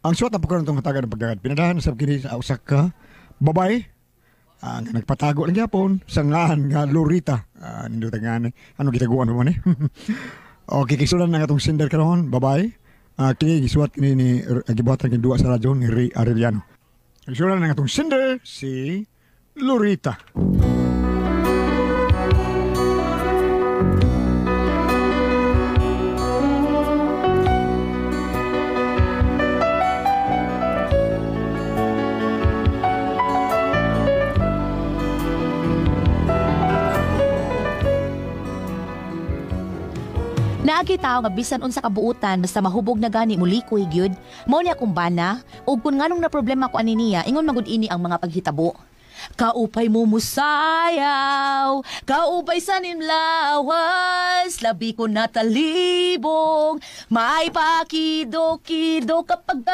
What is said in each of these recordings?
Ang suwat na pagkaroon itong hatagan ng pagkagad. Pinadahan sa kini sa usak ka, babay, nga nagpatago lang yapon, sa ngaan nga Lorita. Nindot nga ano gitaguan mo man eh. Okay, kisulan na nga itong sender karoon, babay. Kini gisuwat kini ni gibuhatan kini duwa sa radyo ni Ray Arellano. Kisulan na nga itong sender, si Lorita. Naagitaw nga bisan unsa kabuutan basta mahubog na gani mulikoy gyud. Mao ni akong bana ug kun nganong na problema ko ani niya ingon magud ini ang mga paghitabo. Kaupay mo musayaw, kaupay sa nimlawas, labi ko natalibong, may pakido-kido kapag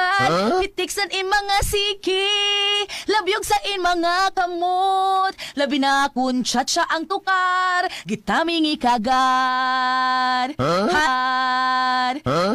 pitiksan in mga siki, labyog sa in mga kamot, labi na kun tsa ang tukar, gitamingi kagar.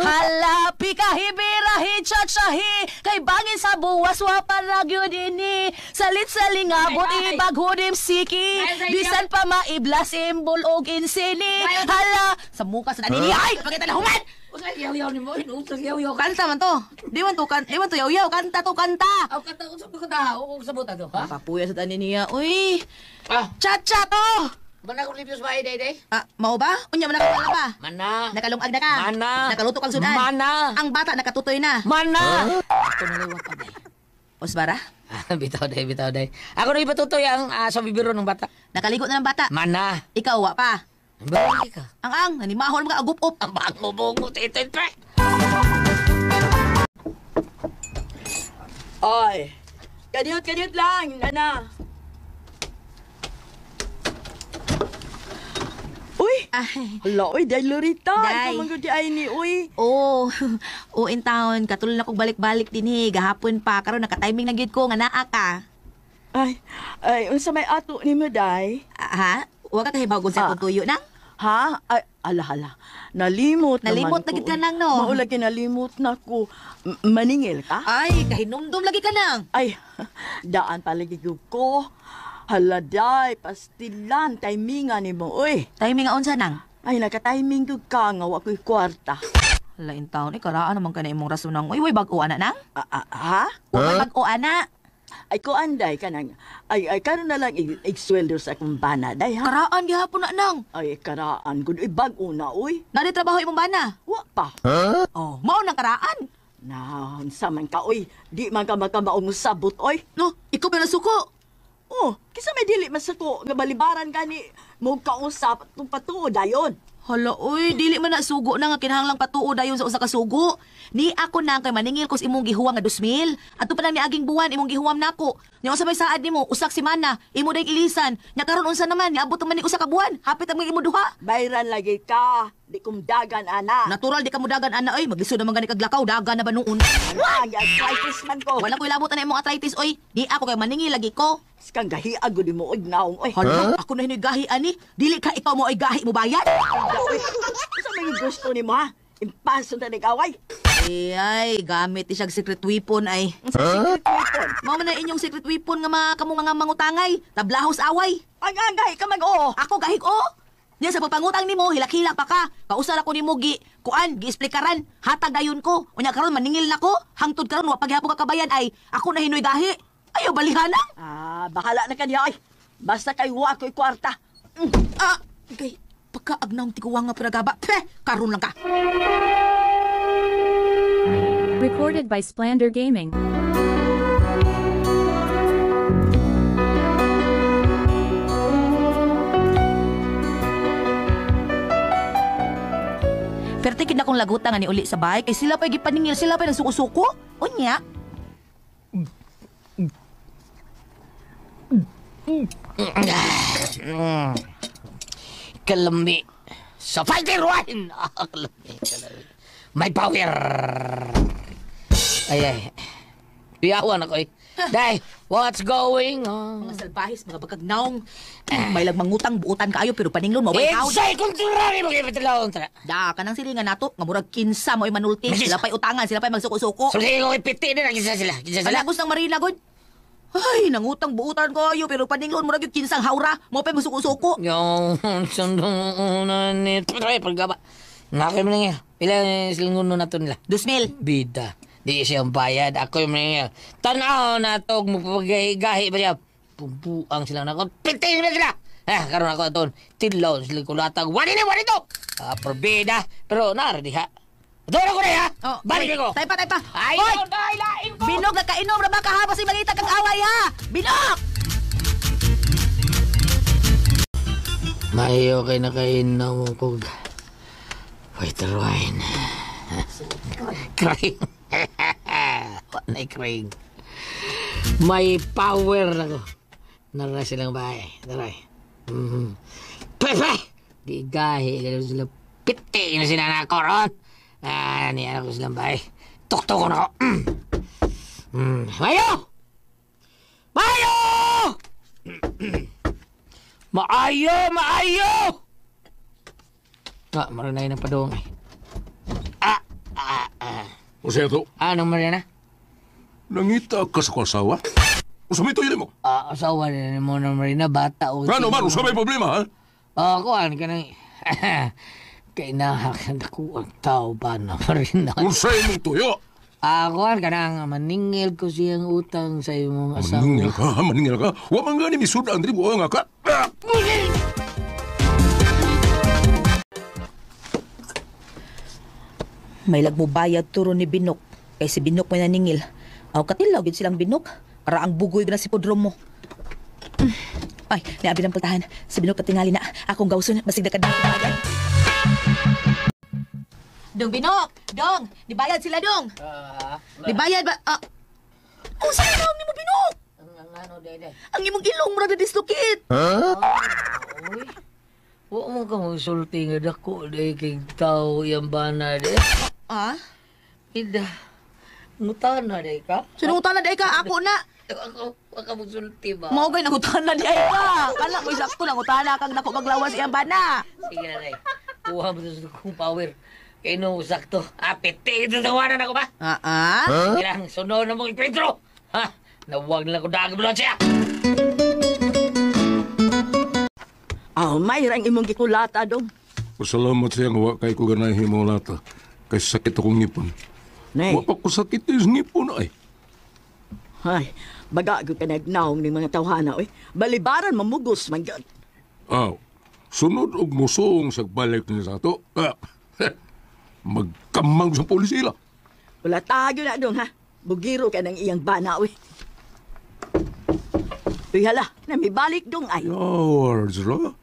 Halapi kahibirahi tsa-tsahi, kay bangin sa buwas waparagyo dini, salit-saling abot ibaghudim siki, bisan pa maiblas imbol og insini. Hala, sa muka sa nanini. Ay, pakita na human! Usay yaw-yaw ni mo, usay yaw-yaw. Kanta man to. Di man to yaw-yaw. Kanta to, kanta. Aw, kanta, usap ko kanta. Huwag sabot na to, ha? Papuya sa naniniya. Uy, Ah, cha-cha to! mana ko libyos ba, day? Mao ba? Unya man nakakala ba? Mana. Nakalungag na ka? Mana. Nakalutok ang sudan? Mana. Ang bata nakatutoy na? Mana. Ito na liwat pa, day. Osbara? Bitaw, day. Ako na ipatutoy ang sa bibiro ng bata. Nakaligo na ng bata? Mana. Ikaw, wa pa? Balik ka. Ang, nanimahon mga agup-up. Ang bango-bongo, ito. Oy, kadiot lang, nana. Uy, Ay. hala, uy, day Lorita. Day. Ikaw man di ay ni, uy. Oo, in town, katulad na kong balik-balik din gahapon pa, karon naka-timing na gyud ko, nga naa ka. Ay, unsa may ato ni mo, day? Ha? Huwag ka kahibaw kung sa tutuyo nang? Ha? Ay, ala. Nalimot Nalimot na ko. gid ka nang, no? Maulagi nalimot na ko. Maningil ka? Ay, kahinumdum lagi ka nang. Ay, daan palagi ko. Hala, day, pastilan, timingan ni mo, uy. Timing nga unsa nang? Ay, naka-timing ka nga, wako'y kwarta. Hala, in town, karaan naman ka na imong rason nang, uy, bag-o ana nang? Ha? Uy, bag-o ana. Ay, ko anday ka nang. Ay, karon na lang igsweldo sa akong bana, day, ha? Karaan gihapon na nang. Ay, karaan. Good, bag-o na, uy. Nari trabaho imong bana. Wa pa. Oh, mao nang karaan. Na, unsa man ka, uy. Di man ka magkamaong sabot, oy. No, ikaw pa nasuko. Oh, kisa may dili masako nga balibaran gani mo kausap tung patuod dayon. Hala, uy, dili man na sugo na nga kinahanglang patuo dayon sa usa ka sugo. Ni ako na kay maningil kos imong gihuwam nga 2,000. Ato pa lang ni aging buwan imong gihuwam nako. Nya sa may saad nimo usak si mana, imo day ilisan. Nya karon unsa naman niabot man ni usa ka buwan. Hapit ang imo duha. Bayran lagi ka. Di kumdagan ana. Natural di ka mudagan ana oy, maglisod naman gani kag lakaw daga na ba noon. Ay, arthritis man ko. Wala ko'y labot na imong arthritis oy. Di ako kay maningil lagi ko. Kang gahi agud mo og naong oy. Hala, ako na hinoy gahi ani. Dili ka ikaw mo ay gahi mo bayad. Sa may gusto nimo ha? Impaso na nag-away. Ay, gamit siyang secret weapon ay. Sa secret weapon. Mao man na inyong secret weapon nga mga kamo mga mangutangay. Tablahos away. Ang gahi ka mag-oo. Ako gahig o. Diyan sa pagpangutang nimo, hilak-hilak pa ka. Kausar ako nimo kuan, gi-explikaran. Hatag dayon ko. Unya karon maningil na ko. Hangtod karon wa paghapon ka kabayan ay ako na hinoy gahi. Ayaw balihana. Bahala na ka niya ay. Basta kay wa ko'y kwarta. Okay. Pagkaagnaw tiguwa nga pinagaba. Karon lang ka. Recorded by Splander Gaming. Pertikid na kong lagutan nga ni uli sa bahay kay sila pa'y gipaningil, sila pa'y nagsuko-suko. Unya. Kalami. Sa fighter wine! Kalami. May power! Ay. Biyawan ako eh. Day, What's going on? Mga salbahis, mga bagagnaong. May lang mangutang buutan kaayo pero paninglon mo bay hawd. Insay kulturari mo kayo patilawon tara. Da kanang silingan nato nga murag kinsa mo manulti. Sila pa'y utangan, sila pa'y magsuko-suko. So sige ko ipiti na kinsa sila. Kinsa sila. Alagos ng Marina god. Ay, nangutang buutan kaayo pero paninglon murag yung kinsang hawra. Mo pa'y magsuko-suko. Yung sundunan ni Troy pagkaba. Nakay mo na nga. Pila silingon na to nila. 2,000. Bida. Di siyang bayad. Ako yung mga tanaw na to. Magpapagahi ba siya? Pumpuang sila na ako. Pitin na sila! Karoon ako ito. Tilaw sila kulatag. Wani to! Probida. Pero naradiha. Ito na ko na ha! Balik ko! Tay pa. Ayaw na ilain ko! Binog na kainom na baka hapa si Malita kang away ha! Binog! Mayo kay nakainom ko. White wine. Crying. What crying? May power na ko. Nara silang bahay. Taray. Pepe! Di gahi. Ganun sila piti na sinana ko ron. Niyan ako silang bahay. Tuktok ko na ko. Mayo! Mayo! Maayo! Maranay na padong eh. O siya to, Anong Mariana? nangita ka sa kasawa? Usami to yun mo. Asawa na mo na Marina, bata o... Ano man, usami problema, ha? Kuhan ka nang... Kainahak ako ang tao ba na Marina? Usay mong tuyo. Kuhan ka nang maningil ko siyang utang sa imong asawa. Maningil ka. Wa man gani misud ang dribo nga ka. May lagmubayad turo ni Binok. Kay si Binok may naningil. Aw katilaw gid silang Binok. Para ang bugoy na si Podrom mo. Ay, niabi ng pultahan. Si Binok patingali na. Akong gawson, masig na kadang agad. Dong Binok! Dong! Nibayad sila, Dong! Nibayad ba? Oh, saan na ang imong Binok? Ano, dede? Ang imong ilong mura na dislocate. Uy. Huwag mo ka magsulti nga dako dahil kay tao yung bana de. Ida. Ngutan na dahil ka? Sinutan na day ka, ako na. Huwag ka magsulti ba? Maugay na ngutan na day ka. Kala ko isakto lang ngutan na kang nako maglawas iyang bana. Sige na dahil. Kuha mo sa kong power. Kaya nung sakto. Piti ito tawanan ako ba? Ilang sunod na mong ipintro. Nawag lang ko dagabulon siya. May rang imong gikulata dong. Pasalamat siya nga wa kay ko ganay himo lata. Kay sakit akong ngipon. Nay, Wa pa ko sakit is ngipon ay. ay, baga ko kanagnaong ng mga tawhana, oy. Balibaran mamugos, man God. Sunod og musong sa balik niya sa ato. Magkamang sa pulisila. Wala tayo na dong, ha? Bugiro ka ng iyang bana, oy. Uy, hala, na may balik dong, ay. Yawards ra.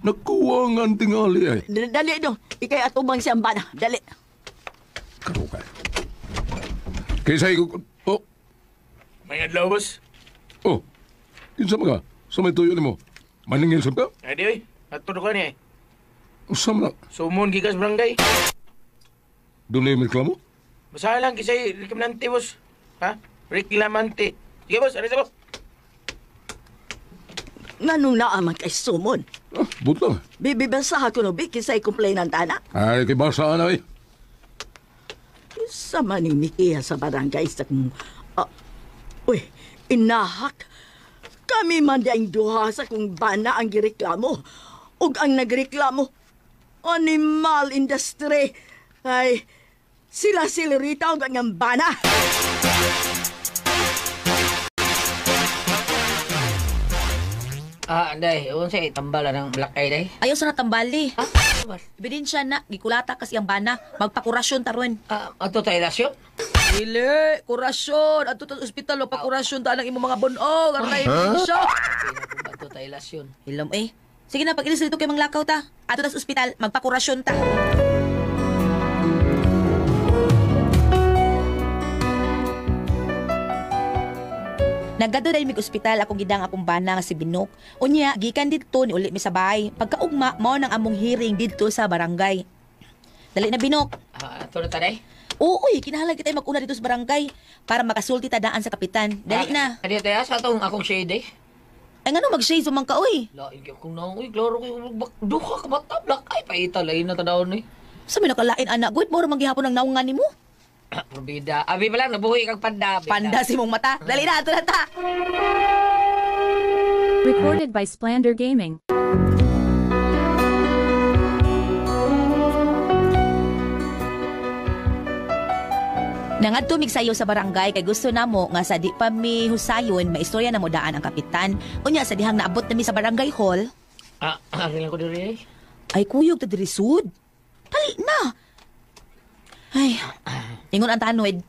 Nakuha nga ang tingali ay. Dali dong, ikay atubang siyang bana, dali. Karo ka. Kaysa ko... Oh, May adlaw, boss. oh. Kinsa mga? Sa may tuyo ni mo. Maningil sa ka? Adi, oy. Natulog ka niya, eh. Sa mga? Sumon, gigas barangay. Doon na yung reklamo? Basahan lang, kisay reklamante, boss. Ha? Reklamante. Sige, boss. Ano sa boss? Nganong naaman kay sumon. Butang. Bibibasa ako no, kisay complainant ana. Ay, kay basa na ay. Sa manimikiya sa barangay sa kung... uy, inahak. Kami man dahing duha sa kung bana ang gireklamo. Ug ang nagreklamo, animal industry. Ay, sila Rita ug ang bana. Day, ewan siya itambalan ng black eye, day. Ayaw sa natambali. Ebidensya na, gikulata kasi ang bana. Magpakurasyon taron. Ato tayo lasyon? Dili, kurasyon. Ato sa ospital, o pakurasyon ta ng imong mga bunong. Aray, ebidensya. Ato tayo lasyon. Hilom eh. Sige na, pag-ilis dito kay manglakaw ta. Ato sa ospital, magpakurasyon ta. Nagado dahil mig ospital akong gidang akong bana nga si Binok. Unya, gikan dito ni uli mi sa bahay. Pagkaugma, mao nang among hearing dito sa barangay. Dali na Binok. Ato na taday? Oo, kinahanglan kita mag-una dito sa barangay para makasulti tadaan sa kapitan. Dali na. Adi tayo sa atong akong shade eh. Ay nga no, mag-shade sumang ka, uy. Lain kaya kung naong, klaro kayo, duha ka matabla, ay paitalay na tanaw ni. Sa may nakalain, anak, good, moro manggihapon ng naungan ni mo. Probida. Abi pa lang, nabuhi kang panda. Panda si mong mata. Dali na, ato na ta. Recorded by Splander Gaming. Nangadto mig sayo sa barangay kay gusto namo nga sa di pa mi husayon maistorya na mo daan ang kapitan. Unya sa dihang naabot nami sa barangay hall, Lang ko diri eh. ay kuyog ta diri sud. Dali na. Ay, ingon ang tanod.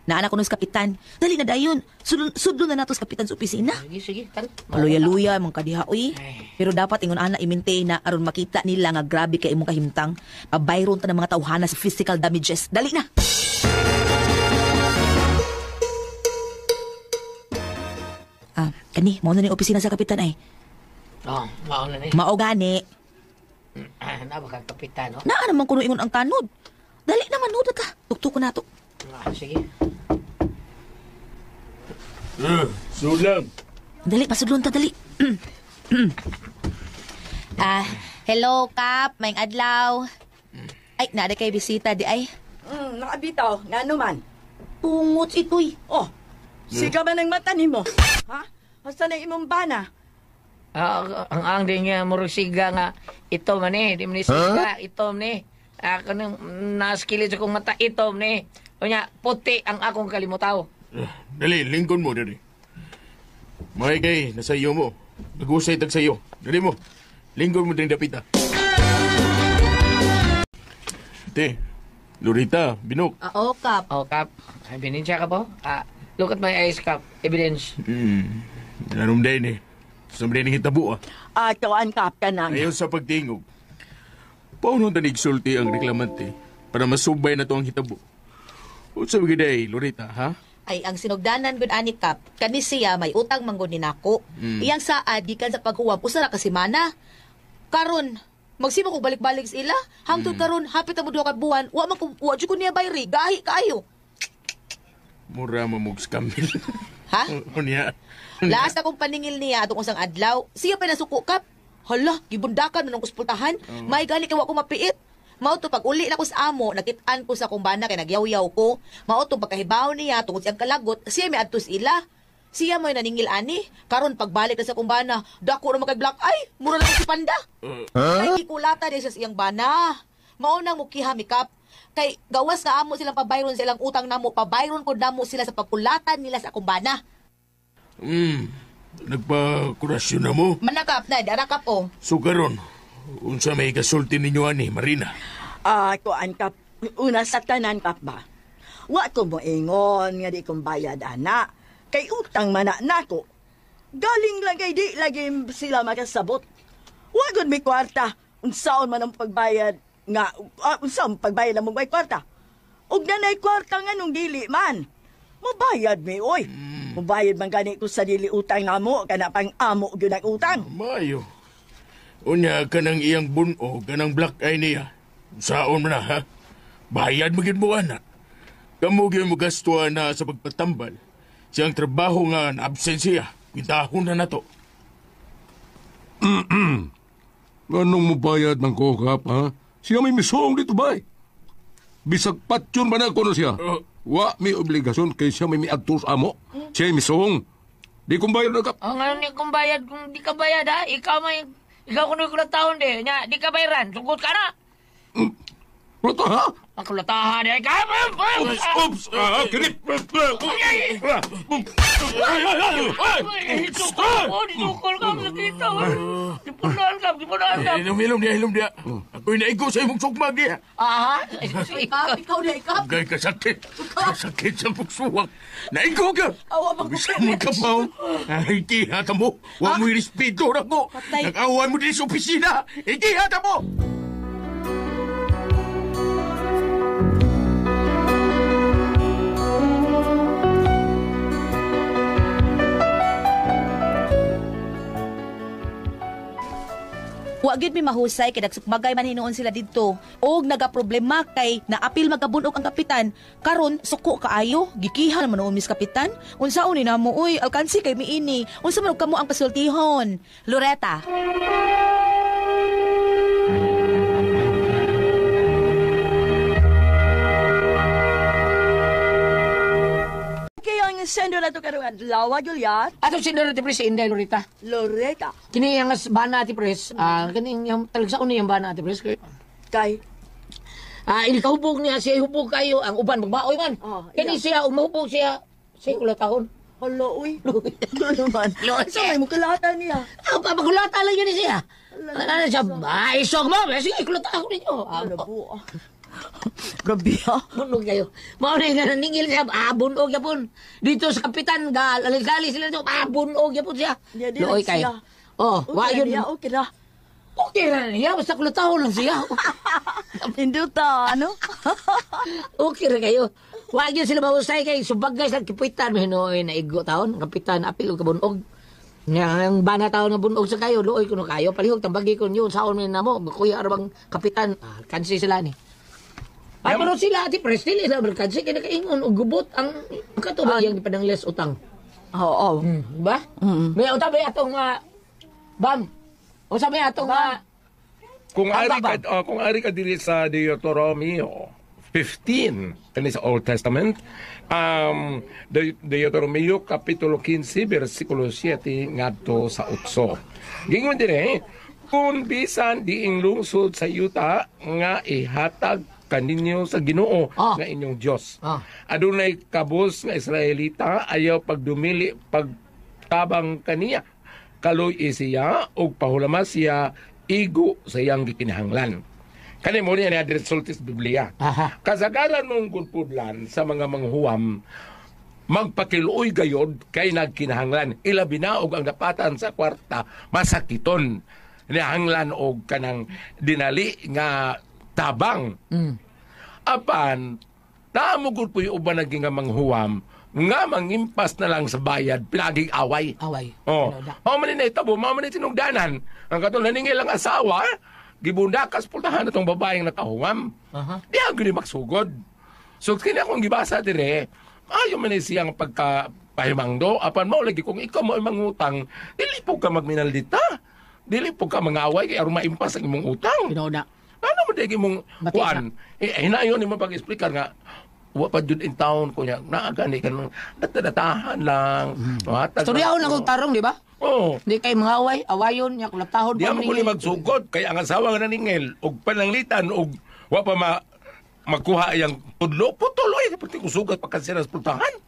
Naanak ko nung sa kapitan. Dali na dayon. Sudlo na nato sa kapitan sa opisina. Sige, tan. Paluya-luya mga kadiha, uy. Pero dapat ingon ana i-maintain na aron makita nila nga grabe kay imong kahimtang. Pabayron ta ng mga tawhana sa physical damages. Dali na. Kani, mao na ni opisina sa kapitan ay. Mauna ni. Mao gani. Naba kang kapitan, no? Naa naman kuno ingon ang tanod. Dali naman no ta. Tuktok ko nato. Sige. Sulang. Dali pasudlon ta dali. Hello Kap, maing adlaw. Ay, naada kay bisita di ay. Nakabitaw, nga naman. Pungot itoy. Oh, siga man ang mata ni mo. Ha? Basta na imong bana. Ang din niya mursiga nga ito man eh, di man ni siga, ito ni. Ako nang naskilid sa kong mata ito ni. Kunya puti ang akong kalimutaw. Dali, lingkon mo, dali. May kay, nasa iyo mo. Nag-usay tag sa iyo. Dali mo. Lingkon mo din dapita. Te, Lorita, binok. Oo, Kap. Oh, Kap. Bininsa ka po? Look at my eyes, Kap. Evidence. Nanom din eh. Samday ng hitabo Kawaan kap ka na. Ayaw sa pagtingog. Paano na nigsulti ang reklamante para masubay na to ang hitabo? O sa bagay Lorita, ha? Ay, ang sinugdanan gud ani Kap, kani siya may utang manggod ni nako. Iyang saad gikan sa paghuwam usa ra ka semana. Karon, magsimo ko balik-balik sa ila. Hangtod karon hapit na mo duha ka buwan, wa jud ko niya bayri, gahi kaayo. Mura mamog skamil. Ha? Unya. Laas akong paningil niya atong usang adlaw. Siya pa nasuko Kap. Hala, gibundakan na ng kuspultahan. May gali kay wa ko mapiit. Mao to pag uli na ko sa amo, nakit-an ko sa kumbana kay nagyaw-yaw ko. Mao to pagkahibaw niya tungod siyang kalagot, siya may adtos ila. Siya mo naningil ani. Karon pagbalik na sa kumbana, dako na makay black eye. Mura na si panda. Ay ikulata din sa iyang bana. Mao nang mukiha mi Kap. Kay gawas nga amo silang pabayron sa ilang utang namo, pabayron ko namo sila sa pagkulatan nila sa kumbana. Nagpa-kurasyon na mo. Manakap na, darakap o. So karon, unsa may kasulti ninyo ani, Marina? Kuan kap, una sa tanan kap ba? Wa ko mo ingon nga di kong bayad ana. Kay utang man na ko. Galing lang kay di lagi sila makasabot. Wa gud may kwarta. Unsaon man ang pagbayad nga unsaon pagbayad ang may kwarta. Og nanay kwarta nga nung dili man. Mabayad mi oy. Mabayad man gani ko sa dili utang namo kana pang amo gyud ang utang. Mayo. Unya kanang iyang buno, kanang black eye niya. Saon man na, ha? Bayad magin mo, anak. Kamu gyud mo gastuan na sa pagpatambal. Siyang trabaho nga na-absent siya. Quintahon na to. Anong mabayad ng kokap, ha? Siya may misong dito ba? Bisag patyon ba na ko na siya? Wa may obligasyon kay siya may miadtos amo. Siya may misong. Di kong bayad na kap. Ang ano kung bayad, kung di ka bayad ha, ikaw kuno ko na taon de, nya di ka bayaran, sugod ka na. Roto, ha? Ang kulatahan de, Oops! Kinip! Disukol ka, nakita. Dipunan ka. Ilom dia. Ako'y naigo sa imong sugmag niya. Aha, Ikaw na ikap. Gay kasakit. Kasakit sa pagsuwak. Naigo ka. Bisa mo kapaw. Ay, tihata mo. Huwag mo'y respeto na ko. Patay. Nag-awan mo din sa opisina. Itihata mo. Wa Wa gyud mi mahusay kay nagsukmagay man hinuon sila didto. Og nagaproblema kay naapil magabunog ang kapitan. Karon suko kaayo, gikihan man noon Miss Kapitan. Unsaon ni namo uy, alkansi kay miini. Unsa man kamo ang pasultihon? Loretta. Kaya ang sendo na ito karong adlaw, Juliet. Ato si Loretta Pres, Inday Loretta. Loretta. Kini yung bana ati Pres, kaning yung talagsaon niya yung bana ati Pres. Kay, Ini kahubog niya, siya hubog kayo, ang uban magbaoy man. Oh, Kani yeah. siya, umahubog siya, siya ulat tahon. hala, uy. Ano naman? So, may mukulatan niya. Papagulata lang yun siya. Ano siya, ay, isog mo, sige, kulata ako ninyo. Ano po? Grabe ha. Bunog kayo. Mauna nga naningil siya, bunog yapon. Dito sa kapitan, gali sila dito, bunog yapon siya. Di Looy lang kayo. siya. Oh, wa Okay yun. na niya, okay na. Okay na niya, basta kulataon lang siya. Hindi ta, ano? Okay na kayo. Wa yun sila mahusay kay subagay sa kapitan, mahinoy na igo taon, kapitan, apil o kabunog. Yang bana taon nga bunog sa kayo, looy kuno kayo, palihog, tambagi ko yun, saon mo na mo, kuya arabang kapitan, kansi sila ni. Ay, pero sila, ati Prestil, isa berkansi, kaya nakaingon, ugubot ang katubag yung ipanangles utang. Oo. Ba? May utang, may atong, bam, o sabi atong, Kung ari ka dili sa Deuteronomio 15 kani sa Old Testament, Deuteronomio kapitulo 15 bersikulo 7 ngadto sa 8. Gingon dire, kung bisan diing lungsod sa yuta nga ihatag kaninyo sa Ginoo nga inyong Dios. Adunay kabus nga Israelita ayaw pagdumili pagtabang kaniya. Kaloy siya og pahulamas siya igo sa iyang gikinahanglan. Kani mo niya na resultis Biblia. Kasagaran mong gulpudlan sa mga manghuwam, magpakiluoy gayod kay nagkinahanglan. Ilabi na og ang napatan sa kwarta, masakiton. Nihanglan og kanang dinali nga tabang. Apan, naamugod po yung uban naging nga manghuwam, nga mangimpas na lang sa bayad, pinaging away. Away. Maman na itabo, maman na tinugdanan. Ang katulad ningil ang asawa, gibundakas pultahan na itong babaeng nakahungam. Di ang gini magsugod. So, kini akong gibasa dire, ayaw man siyang pagkapahimangdo, apan mo, lagi kung ikaw mo ay mangutang, dili po ka magminaldita. Dili po ka mangaway, kaya maimpas ang imong utang. Pinauda. Ano mo dagi mong kuan? Hinayon ni mo pag-explicar nga, wa pa jud in town ko niya, naagani ka nung datatahan lang. Storyaon lang kong tarong, di ba? Oo. Di kay mga away, awayon, niya kulatahon. Di mo ko ni magsugod, kaya ang asawa nga naningil, og pananglitan, og wa pa magkuha yang tudlo, putuloy, pati kusugat pagkasiras pultahan.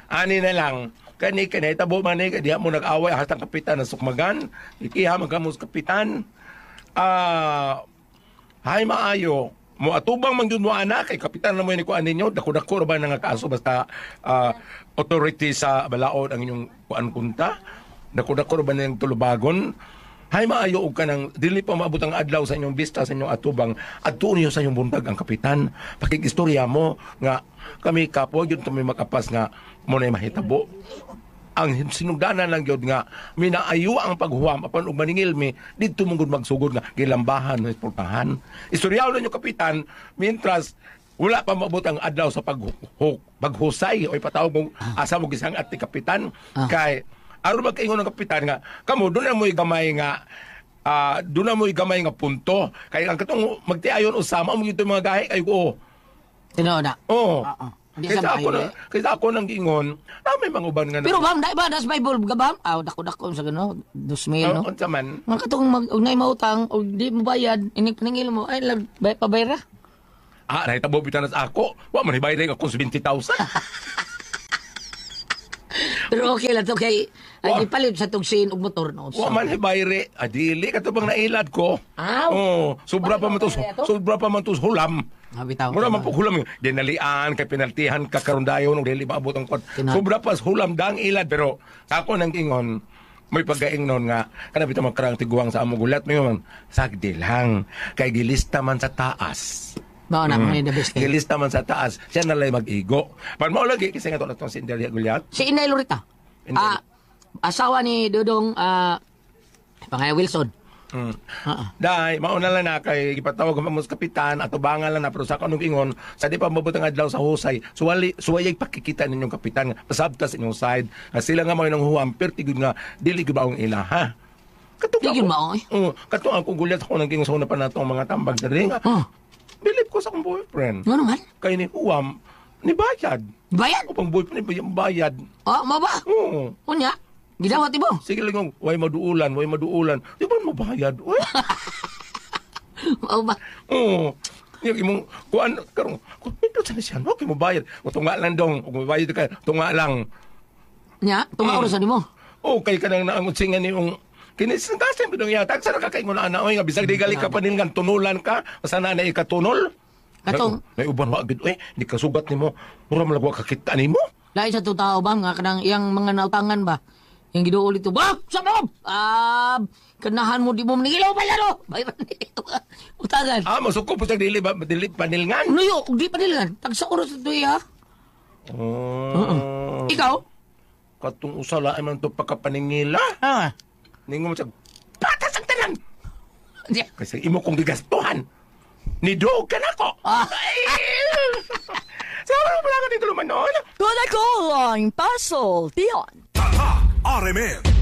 Ani na lang, kani tabo man ni, diha mo nag-away, hatang kapitan na sukmagan, ikiha magkamos kapitan, hay maayo, mo atubang man yun mo anak, kay kapitan na mo yun kuan ninyo, dako-dako ba nga kaso, basta authority sa balaod ang inyong kuan punta, dako-dako ba ng tulubagon, hay maayo og kanang dili pa maabot ang adlaw sa inyong bista sa inyong atubang, adto niyo sa inyong buntag ang kapitan, pakikistorya mo nga kami kapo yun kami makapas nga mo na mahitabo. Ang sinugdanan lang yun nga, minaayo ang paghuwam, apan og maningil mi, dito mong magsugod nga, gilambahan, pultahan. Istoryaw na nyo, kapitan, mientras, wala pa maabot ang adlaw sa paghusay, o ipatawag mong asa mo gisang at kapitan, kay, aron magkaingon ng kapitan nga, kamo, doon na mo'y gamay nga, doon na mo'y gamay nga punto, kaya ang katong magtiayon usama, mo ito mga gahe, kayo ko, Tinooda. Oo. Kaysa ako nang gingon, may mga uban nga pero bam, dahil ba, das Bible ka bam? Dako-dako sa gano'n, 2,000, no? Unsa man? Mga katong mag-unay mautang, o di mo bayad, inig paningil mo, ay, pabayra. Nahitabo bitanas ako. Wa man hibayad ako sa 20,000. Pero okay lang to kay, ay ipalit sa tugsin og motor no. Wa man hibayre. Adili katubang nailad ko. Sobra pa man tos hulam. Bitaw. Mura man po hulam. Dinalian kay penaltihan ka karon dayon og dili maabot ang kwad. Sobra pa hulam dang ilad pero sa ako nang ingon may pagkaingnon nga kana bitaw makarang tiguang sa among gulat mo sagdi lang kay gilista man sa taas. Mao na mo the best. Gilista man sa taas, siya na lang mag-igo. Pan mao lagi kasi nga to natong si Indelia Gulyat. Si Inay Loretta. Asawa ni Dodong Pangay Wilson. Dahil, mauna lang na kay ipatawag ang mga kapitan at ubangan lang na pero sa kanong ingon, sa di pa mabutang adlaw sa husay, suwayay pakikita ninyong kapitan, pasabtas inyong side. Sila nga mga nang huwam, pertigod nga, dili ko ba ang ila, ha? Di yun mao, eh. Kato ang gulyat ako nang gingon na pa na itong mga tambag na rin. Bilip ko sa akong boyfriend. Ano man? Kaya ni huwam, ni bayad. Bayad? O pang boyfriend ni bayad. Mo ba? Oo. Unya? Gidawat mo? Sige lang yung, way maduulan. Di ba mabayad? Uy. Mo ba? Oo. Yung imong, kuan, karong, ito sa siya, okay mo bayad. O tunga lang dong, kung mabayad ka, tunga lang. Nya? Tunga oras mo? O, kay ka nang naangutsingan yung, kinisentasin mo nung yata, sana ka mo na oy, nga, bisag di gali ka pa nilgan, tunulan ka, sana na ikatunol. Katong? May uban mo agad, di ka sugat ni mo, mura malagwa kakita ni mo. Lain sa tao ba nga kanang iyang mga nautangan ba? Yang giduol ito, bak! Sa loob! Kanahan mo, di mo manigilaw pa lalo! Bayran nito ka. Utangan. Masuko po sa dili panilngan. Ano yun? Di panilingan. Tagsa oras ito iya. Ikaw? Katong usala ay man ito pagkapaningila. Ningon mo sa patas ang tanan. Kasi imo kong gigastuhan. Nidog ka na ko. Sama mo pala ka dito lumanon. Kuna ko lang, Pasol, Tion. RMN